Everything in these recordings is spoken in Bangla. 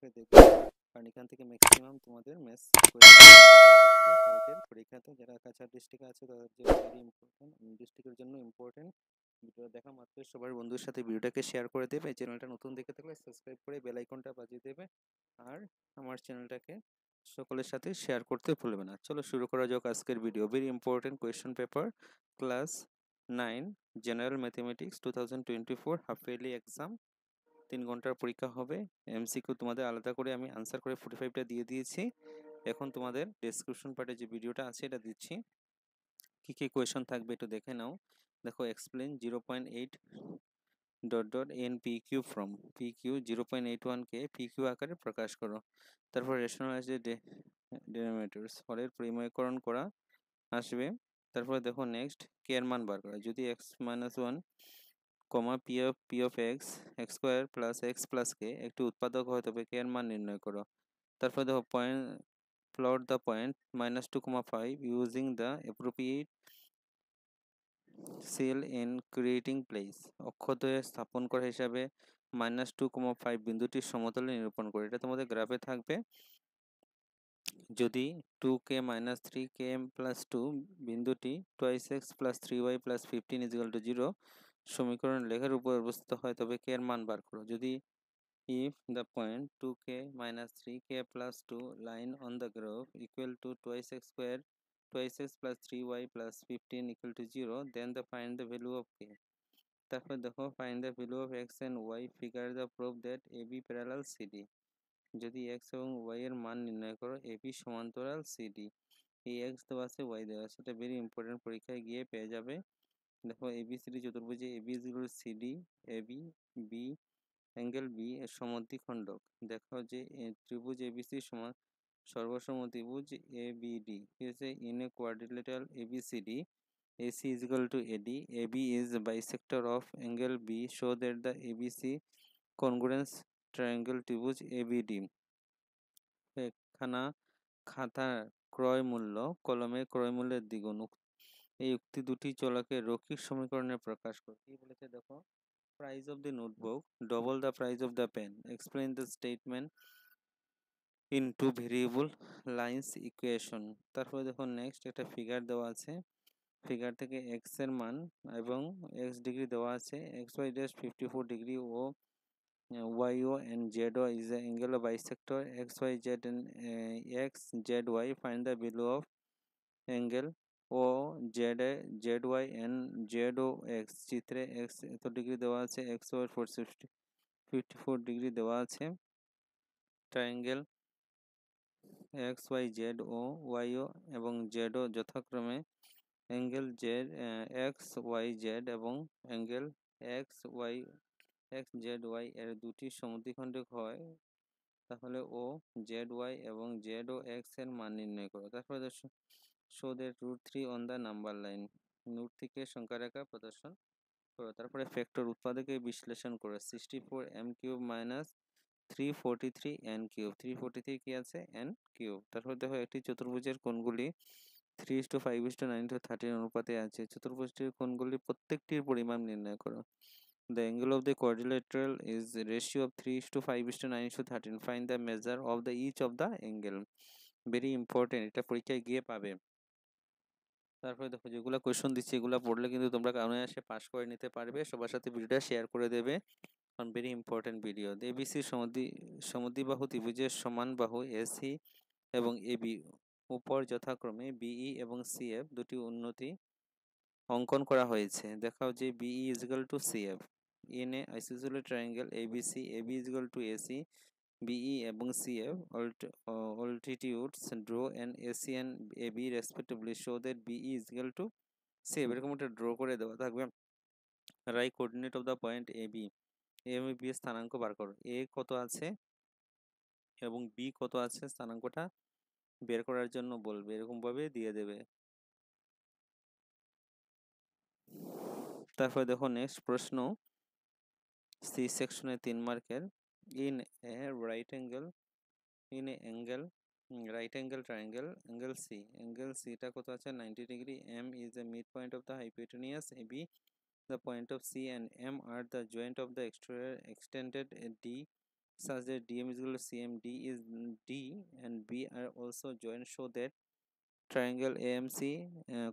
ভিডিওটাকে দেখবে, কারণ এখান থেকে ম্যাক্সিমাম তোমাদের ম্যাথস কালকের পরীক্ষাতে যারা কাছাড় ডিস্ট্রিক্টে আছে তাদের জন্য ভেরি ইম্পর্টেন্ট, ডিস্ট্রিক্টের জন্য ইম্পর্টেন্ট। ভিডিও দেখা মাত্র সবার বন্ধুর সাথে ভিডিওটাকে শেয়ার করে দেবে। চ্যানেলটা নতুন দেখে থাকলে সাবস্ক্রাইব করে বেল আইকনটা বাজিয়ে দেবে, আর আমার চ্যানেলটাকে সকলের সাথে শেয়ার করতে ভুলবে না। চলো শুরু করা যাক আজকের video. Very important question paper, class 9 general mathematics 2024 half yearly exam. 3 ঘন্টার পরীক্ষা হবে। এমসিকিউ তোমাদের আলাদা করে আমি আনসার করে 45টা দিয়ে দিয়েছি। এখন তোমাদের ডেসক্রিপশন পার্টে যে ভিডিওটা আছে এটা দিচ্ছি, কি কি কোয়েশ্চন থাকবে একটু দেখে নাও। দেখো, explain 0.8 dot dot N P Q from P Q 0.81কে পি কিউ আকারে প্রকাশ করো। তারপর রেশনালাইজ ডেরিভেটিভস হরের পরিমেয়করণ করা আসবে। তারপরে দেখো নেক্সট, কে এর মান বার করা। যদি x - 1 কমা P of X square plus X plus K একটি উৎপাদক হয় তবে কে এর মান নির্ণয় করো। তারপরে দেখো point, plot the point -2,5 using the appropriate cell in creating place. অক্ষদ্বয়ে স্থাপন করা হিসাবে -2,5 বিন্দুটির সমতলে নিরূপণ করে। এটা তোমাদের গ্রাফে থাকবে। যদি 2k - 3km + 2 বিন্দুটি 2x + 3y + 15 = 0 সমীকরণ লেখার উপর অবস্থিত হয় তবে k এর মান বার করো। যদি if the point 2k - 3k + 2 line on the graph equal to 2x + 3y + 15 = 0, then find the value of k. তারপর দেখো, find the value of x and y, figure the proof that AB parallel CD. যদি x এবং y এর মান নির্ণয় করো, AB সমান্তরাল CD। এই x দেওয়া আছে, y দেওয়া আছে, এটা ভেরি ইম্পর্টেন্ট, পরীক্ষায় গিয়ে পেয়ে যাবে। দেখো, ABCD চতুর্ভুজে AB = CD, AB B angle B এর সমদ্বিখণ্ডক। দেখো যে ত্রিভুজ ABC সমান সর্বসমদ্বিভুজ ABD is in a quadrilateral ABCD. AC is equal to AD. AB is bisector of angle B, so that the ABC congruence triangle ত্রিভুজ ABD. একখানা খাতার ক্রয় মূল্য কলমের ক্রয় মূল্যের দ্বিগুণ। এই উক্তি দুটি চলকে রৈখিক সমীকরণে প্রকাশ করে। কি বলেছে দেখো, price of the notebook double the price of the pen. Explain the statement in two variable lines equation. তারপরে দেখো নেক্সট, একটা ফিগার দেওয়া আছে, ফিগার থেকে x এর মান এবং x ডিগ্রি দেওয়া আছে, xy dash 54 ডিগ্রি ও YO and ZO is the angle of bisector XYZ and XZY. Find the value of angle ও ZY and ZOX. চিত্রে x এত ডিগ্রি দেওয়া আছে, XY 54 ডিগ্রি দেওয়া আছে। ট্রায়াঙ্গেল XYZO, YO এবং ZO যথাক্রমে অ্যাঙ্গেল XYZ এবং অ্যাঙ্গেল XZY এর দুটি সমদ্বিখণ্ডক হয়, তাহলে ও ZY এবং ZOX এর মান নির্ণয় করো। তারপরে show that √3 on the number line. √3 সংখ্যা রেখা প্রদর্শন করো। তারপরে ফ্যাক্টর উৎপাদকে বিশ্লেষণ করো। 64m³ - 343 n³ 343 কি আছে, n³। তারপর দেখো, একটি চতুর্ভুজের কোণগুলি 3:5:9:13 অনুপাতে আছে। চতুর্ভুজটির কোণগুলি প্রত্যেকটির পরিমাণ নির্ণয় করো। The angle of the quadrilateral is ratio of 3:5:9:13. Find the measure of the each of the angle. Very important, এটা পরীক্ষায় গিয়ে পাবে। তারপরে দেখো, যেগুলো কোয়েশ্চন দিচ্ছি এগুলো পড়লে কিন্তু তোমরা অনায়াসে পাস করে নিতে পারবে। সবার সাথে ভিডিওটা শেয়ার করে দেবে, কারণ ভেরি ইম্পর্টেন্ট ভিডিও। এবিসি সমদ্বিবাহু ত্রিভুজের সমান বাহু এসি এবং এবি উপর যথাক্রমে বিই এবং সিএফ দুটি উন্নতি অঙ্কন করা হয়েছে। দেখাও যে BE is equal to CF in a isosceles triangle ABC. AB is equal to AC. BE এবং CF altitudes draw and AC and AB respectively, show that BE is equal to CF. এরকম একটা ড্র করে দেওয়া থাকবে। Write coordinate of the point AB. A এবং বি এর স্থানাঙ্ক বার করো। এ কত আছে এবং বি কত আছে, স্থানাঙ্কটা বের করার জন্য বলবে, এরকম ভাবে দিয়ে দেবে। তারপরে দেখো নেক্সট প্রশ্ন, সি সেকশনে 3 মার্কের। In a right angle right angle triangle, angle C টা কত আছে, 90 degree. M is the midpoint of the hypotenuse AB. The point of C and M are the joint of the extended D such that DM is equal to CM, D and B are also joined, show that triangle AMC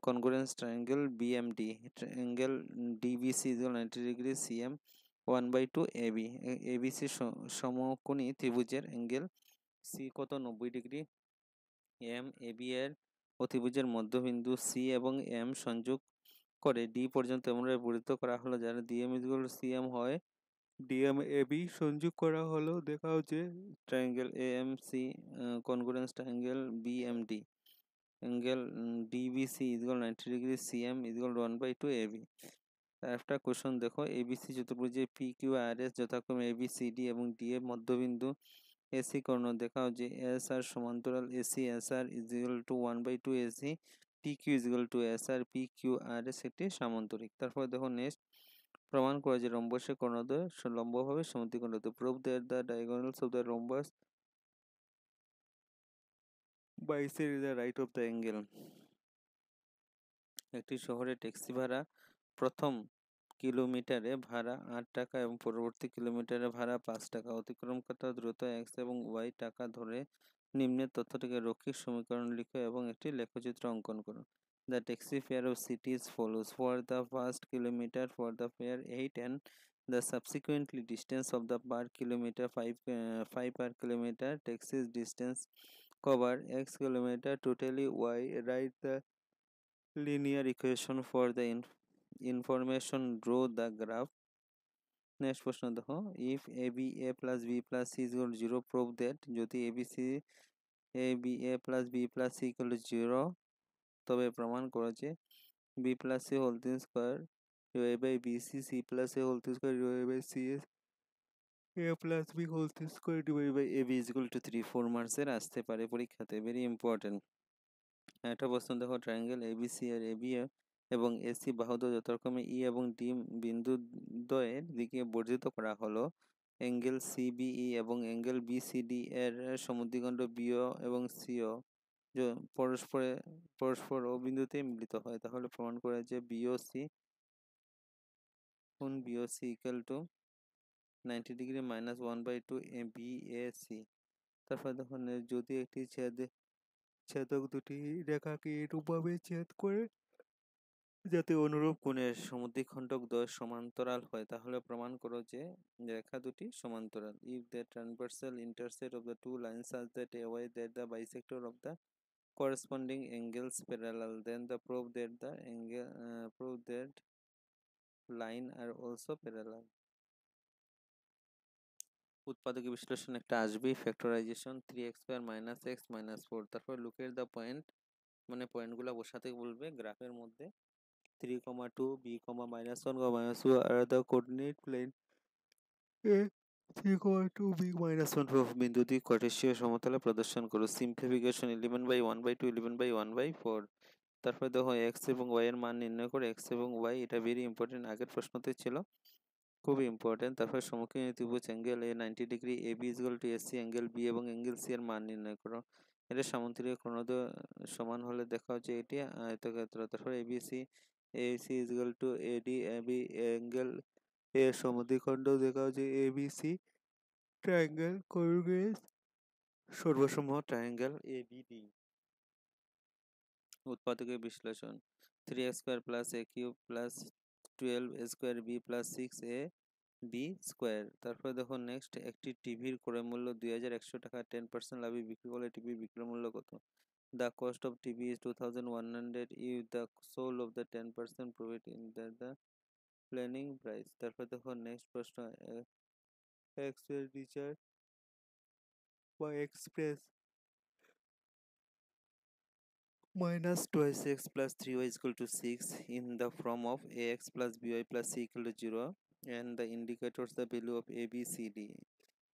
congruence triangle BMD, triangle DBC is equal to 90 degrees, CM 1/2 AB, ABC সমকোণী ত্রিভুজের অ্যাঙ্গেল সি কত 90 ডিগ্রি, এম এবি এর অতিভুজের মধ্যবিন্দু সি এবং এম সংযোগ করে ডি পর্যন্ত এমনভাবে বর্ধিত করা হলো যার ডিএম ইকুয়াল টু সিএম হয়, ডিএম এবি সংযোগ করা হলো, দেখা হচ্ছে triangle AMC congruence triangle BMD, angle DBC equal 90 degree, CM equal 1/2 AB. একটা কোশ্চেন দেখো, এবিসি চতুর্ভুজে পি কিউ আর এস যথাক্রমে এবিসিডি এবং ডি এর মধ্যবিন্দু, এসি কর্ণ, দেখাও যে এস আর সমান্তরাল AC S R is equal to 1/2 AC, P Q is equal to S R, P Q R S একটি সামান্তরিক। তারপর দেখো নেক্সট, প্রমাণ করে যে রম্বসের কর্ণদ্বয় লম্বভাবে সমদ্বিখণ্ডিত। Prove that the diagonals of the rhombus bisect the right of the angle। একটি শহরে ট্যাক্সি ভাড়া প্রথম কিলোমিটারে ভাড়া 8 টাকা এবং পরবর্তী কিলোমিটারে ভাড়া 5 টাকা। অতিক্রমকৃত দ্রুত x এবং y টাকা ধরে নিম্নের তথ্যটিকে রৈখিক সমীকরণ লিখো এবং একটি লেখচিত্র অঙ্কন করো। The taxi fare of city is follows: for the first kilometer for the fare 8 and the subsequently distance of the per kilometer 5 per kilometer, taxi's distance cover x kilometer, totally y. Write the linear equation for the information, draw the graph। Next প্রশ্ন দেখো, if A B A plus B plus C equal 0, prove that, যদি A B C A B A plus B plus C equal 0, তবে প্রমাণ করো যে B plus C whole square divide by B C, C plus A whole square divide by C S, A plus B whole square divide by A B is equal to 3। 4 মার্কসের আসতে পারে পরীক্ষাতে, ভেরি ইম্পর্টেন্ট। একটা প্রশ্ন দেখো, ট্রায়াঙ্গেল এবিসি এর এবি এবং এসি বাহুদ্বয় যথাক্রমে ই এবং ডি বিন্দুদ্বয়ের দিকে বর্ধিত করা হলো। অ্যাঙ্গেল সিবিই এবং অ্যাঙ্গেল বিসিডি এর সমদ্বিখণ্ড বিও এবং সিও পরস্পর ও বিন্দুতে মিলিত হয়। তাহলে প্রমাণ করে যে বিওসি কোণ BOC equal to 90 degree minus 1/2 BAC. তারপর দেখো, যদি একটি ছেদক দুটি রেখাকে এরূপভাবে ছেদ করে যাতে অনুরূপ কোণের সমদ্বিখণ্ডক দ্বয় সমান্তরাল হয়, তাহলে প্রমাণ করো যে রেখা দুটি সমান্তরাল। If the transversal intersect of the two lines such that A Y that the bisector of the corresponding angles parallel, then the prove that line are also parallel। উৎপাদক বিশ্লেষণ একটা আসবে, ফ্যাক্টরাইজেশন 3x² - x - 4। তারপর লুকেট দ্য পয়েন্ট, মানে পয়েন্টগুলো বসাতে বলবে গ্রাফের মধ্যে। 3, 2, b, -1, -2 are the coordinate plane a। 3, 2, b, -1 বিন্দুটি কার্টেসীয় সমতলে প্রদর্শন করো। সিম্পলিফিকেশন 11/1/2 11/1/4। তারপরে দেখো এক্স এবং ওয়াই এর মান নির্ণয় করে, এক্স এবং ওয়াই, এটা ভেরি ইম্পর্টেন্ট, আগের প্রশ্নতে ছিল, খুবই ইম্পর্টেন্ট। তারপরে সমকোণী ত্রিভুজ angle A 90 degree, A B equal to AC, angle B এবং অ্যাঙ্গেল সি এর মান নির্ণয় করো। এটা সামান্তরিক কোণদ্বয় সমান হলে দেখা হচ্ছে এটি আয়তক্ষেত্র। তারপরে ABC AC equal to AD AB, angle A সমদ্বিখণ্ড, দেখা হচ্ছে এবিসি ট্রায়াঙ্গেল কনগ্রুয়েন্স সর্বসম ট্রায়াঙ্গেল এবিডি। উৎপাদকের বিশ্লেষণ 3x² + a³ + 12a² b + 6ab²। তারপরে দেখো নেক্সট, একটি টিভির ক্রয় মূল্য 2100 টাকা, 10% লাভে বিক্রি করলে টিভি বিক্রয় মূল্য কত? The cost of TV is 2100 if the sold of the 10% profit in the planning price। তারপর দেখো নেক্সট প্রশ্ন, এক্সপেন্ডিচার বা express minus 2x plus 3y is equal to 6 in the form of ax plus by plus c equal to 0, and the indicators the value of a b c d।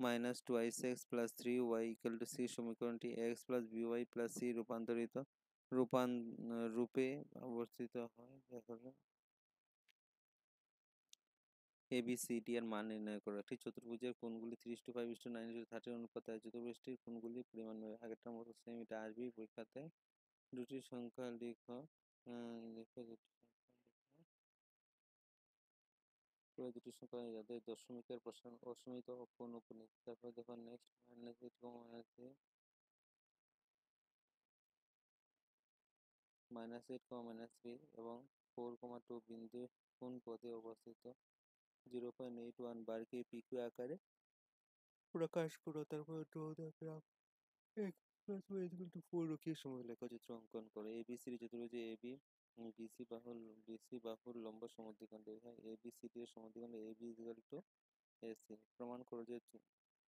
minus 2x plus 3y equal to c সমীকরণটি x plus by plus c রূপে অবস্থিত হয়। দেখো এ বি সি ডি এর মান নির্ণয় করো। একটি চতুর্ভুজের কোণগুলি 3:5:9:30 অনুপাতে, চতুর্ভুজটির কোণগুলির পরিমাণ নেবে। আগেরটার মতো সেম, এটা আসবেই পরীক্ষাতে। দুটি সংখ্যা লিখো, লিখো দুটি সংখ্যা লিখো। এবার দুটি সংখ্যা যাদের দশমিকের প্রসারণ অসীমিত পৌনঃপুনিক। তারপর দেখো নেক্সট -8, -8, এবং 4,2 বিন্দু কোন পদে অবস্থিত 0.81 বারকে পিকিউ আকারে প্রকাশ করো। তারপর পৌরকীয় সময় লেখচিত্র অঙ্কন করো। এবিসিডি চতুর্ভুজ এবি বিসি বাহুর লম্ব সমদ্বিখণ্ড। এবিসিডি এর সমদ্বিখণ্ড এবি ইকুয়াল টু এসি। প্রমাণ করো যে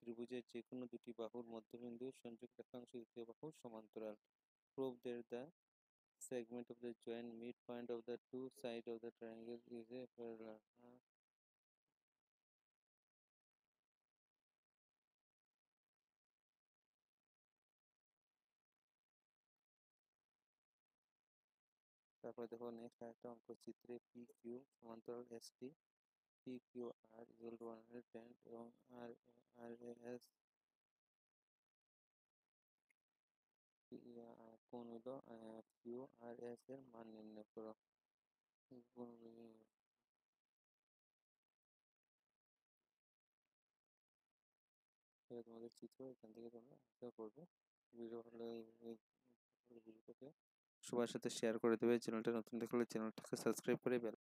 ত্রিভুজের যে কোনো দুটি বাহুর মধ্যবিন্দু সংযোগ রেখাংশ দ্বিতীয় বাহুর সমান্তরাল। Prove that the segment of the joint midpoint of the two sides of the triangle is a parallel. তারপরে দেখো নেক্সট আরেকটা অঙ্ক চিত্রে পি কিউ সমান্তরাল S T P Q R equal to 110 এবং আর আর এস কোণ হলো কিউ আর এস এর মান নির্ণয় করো। তোমাদের চিত্র এখান থেকে তোমরা আঁকা করবে। ভিডিও ভালো ভিডিওটাকে সবার সাথে শেয়ার করে দেবে। চ্যানেলটা নতুন দেখলে চ্যানেলটাকে সাবস্ক্রাইব করে